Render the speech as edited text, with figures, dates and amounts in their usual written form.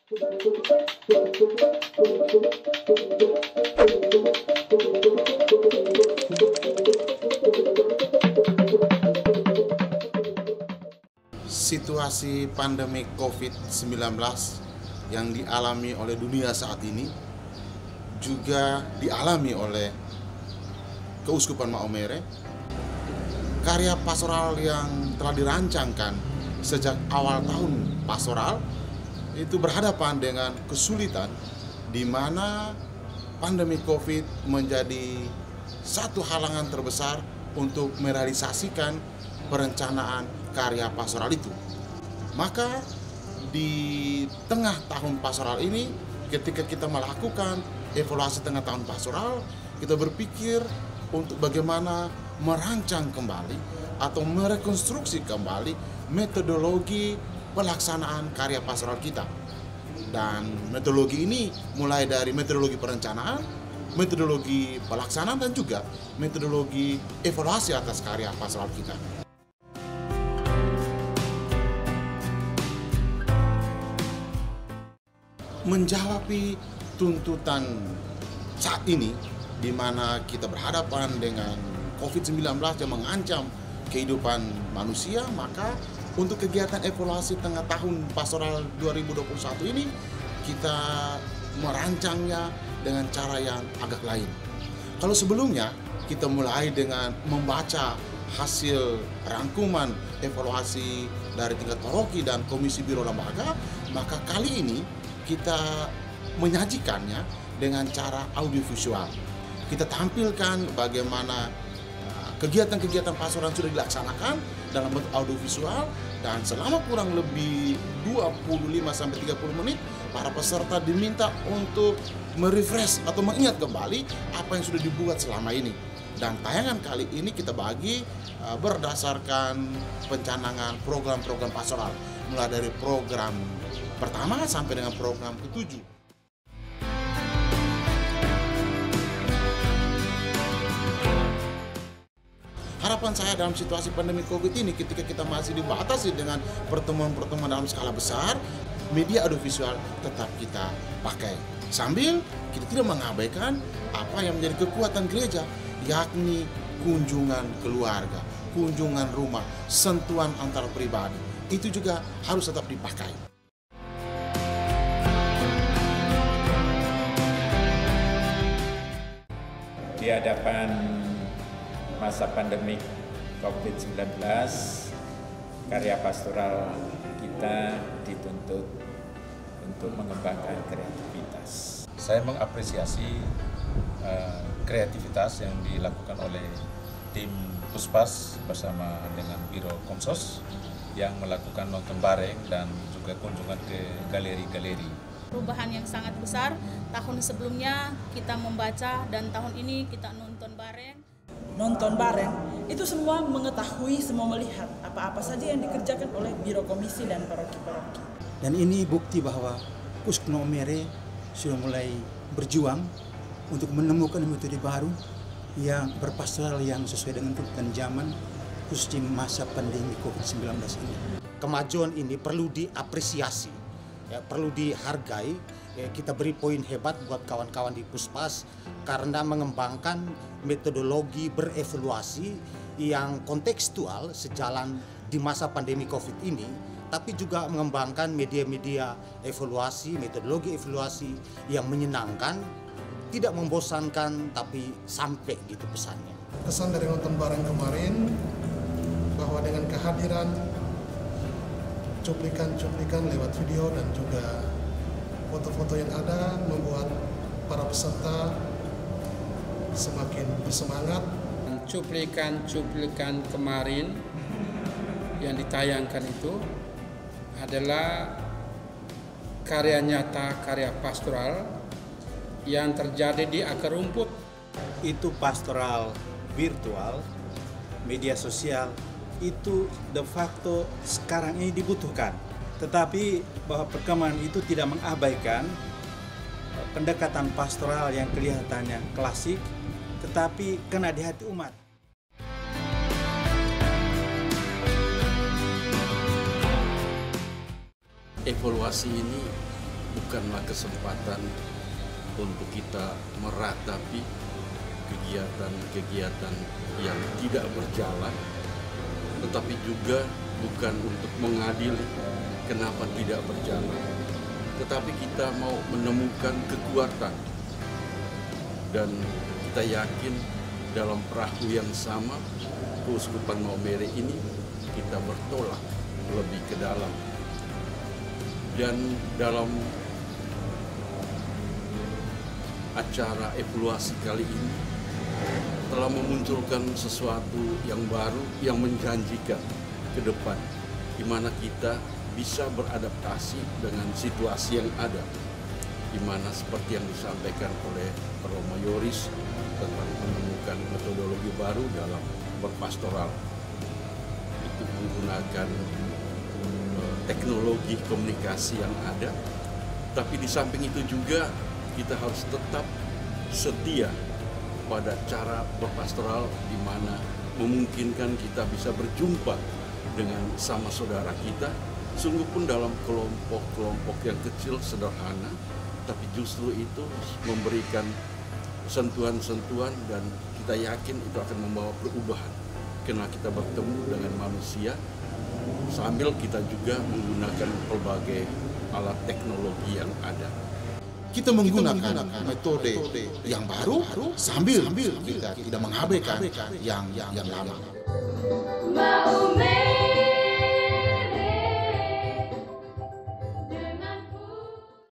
Situasi pandemi COVID-19 yang dialami oleh dunia saat ini juga dialami oleh Keuskupan Maumere. Karya pastoral yang telah dirancangkan sejak awal tahun pastoral itu berhadapan dengan kesulitan di mana pandemi COVID menjadi satu halangan terbesar untuk merealisasikan perencanaan karya pastoral itu. Maka di tengah tahun pastoral ini, ketika kita melakukan evaluasi tengah tahun pastoral, kita berpikir untuk bagaimana merancang kembali atau merekonstruksi kembali metodologi pelaksanaan karya pastoral kita. Dan metodologi ini mulai dari metodologi perencanaan, metodologi pelaksanaan, dan juga metodologi evaluasi atas karya pastoral kita. Menjawab tuntutan saat ini, di mana kita berhadapan dengan COVID-19 yang mengancam kehidupan manusia, maka untuk kegiatan evaluasi tengah tahun pastoral 2021 ini, kita merancangnya dengan cara yang agak lain. Kalau sebelumnya, kita mulai dengan membaca hasil rangkuman evaluasi dari tingkat paroki dan komisi biro lembaga, maka kali ini kita menyajikannya dengan cara audiovisual. Kita tampilkan bagaimana kegiatan-kegiatan pastoral sudah dilaksanakan dalam bentuk audiovisual, dan selama kurang lebih 25-30 menit para peserta diminta untuk merefresh atau mengingat kembali apa yang sudah dibuat selama ini. Dan tayangan kali ini kita bagi berdasarkan pencanangan program-program pastoral, mulai dari program pertama sampai dengan program ke-7. Harapan saya dalam situasi pandemi COVID ini, ketika kita masih dibatasi dengan pertemuan-pertemuan dalam skala besar, media audiovisual tetap kita pakai. Sambil kita tidak mengabaikan apa yang menjadi kekuatan gereja, yakni kunjungan keluarga, kunjungan rumah, sentuhan antar pribadi. Itu juga harus tetap dipakai. Di hadapan masa pandemi COVID-19, karya pastoral kita dituntut untuk mengembangkan kreativitas. Saya mengapresiasi kreativitas yang dilakukan oleh tim Puspas bersama dengan Biro Komsos yang melakukan nonton bareng dan juga kunjungan ke galeri-galeri. Perubahan yang sangat besar. Tahun sebelumnya kita membaca dan tahun ini kita nonton bareng. Nonton bareng itu semua mengetahui, semua melihat apa-apa saja yang dikerjakan oleh Biro Komisi dan paroki-paroki. Dan ini bukti bahwa Keuskupan Maumere sudah mulai berjuang untuk menemukan metode baru yang berpastoral yang sesuai dengan tuntutan zaman, khususnya masa pandemi COVID-19 ini. Kemajuan ini perlu diapresiasi, ya, perlu dihargai. Ya, kita beri poin hebat buat kawan-kawan di Puspas karena mengembangkan metodologi berevaluasi yang kontekstual sejalan di masa pandemi COVID ini, tapi juga mengembangkan media-media evaluasi, metodologi evaluasi yang menyenangkan, tidak membosankan, tapi sampai gitu pesannya. Kesan dari nonton bareng kemarin bahwa dengan kehadiran cuplikan-cuplikan lewat video dan juga foto-foto yang ada membuat para peserta semakin bersemangat. Cuplikan-cuplikan kemarin yang ditayangkan itu adalah karya nyata, karya pastoral yang terjadi di akar rumput. Itu pastoral virtual, media sosial, itu de facto sekarang ini dibutuhkan. Tetapi bahwa perkembangan itu tidak mengabaikan pendekatan pastoral yang kelihatannya klasik, tetapi kena di hati umat. Evaluasi ini bukanlah kesempatan untuk kita meratapi kegiatan-kegiatan yang tidak berjalan, tetapi juga bukan untuk mengadili kenapa tidak berjalan, tetapi kita mau menemukan kekuatan. Dan kita yakin dalam perahu yang sama, Keuskupan Maumere ini kita bertolak lebih ke dalam. Dan dalam acara evaluasi kali ini telah memunculkan sesuatu yang baru yang menjanjikan ke depan, di mana kita bisa beradaptasi dengan situasi yang ada, di mana seperti yang disampaikan oleh Romo Yoris tentang menemukan metodologi baru dalam berpastoral, itu menggunakan teknologi komunikasi yang ada. Tapi di samping itu juga kita harus tetap setia pada cara berpastoral, di mana memungkinkan kita bisa berjumpa dengan sama saudara kita, sungguh pun dalam kelompok-kelompok yang kecil sederhana, tapi justru itu memberikan sentuhan-sentuhan, dan kita yakin itu akan membawa perubahan karena kita bertemu dengan manusia sambil kita juga menggunakan berbagai alat teknologi yang ada. Kita menggunakan metode yang baru sambil kita tidak mengabaikan yang lama.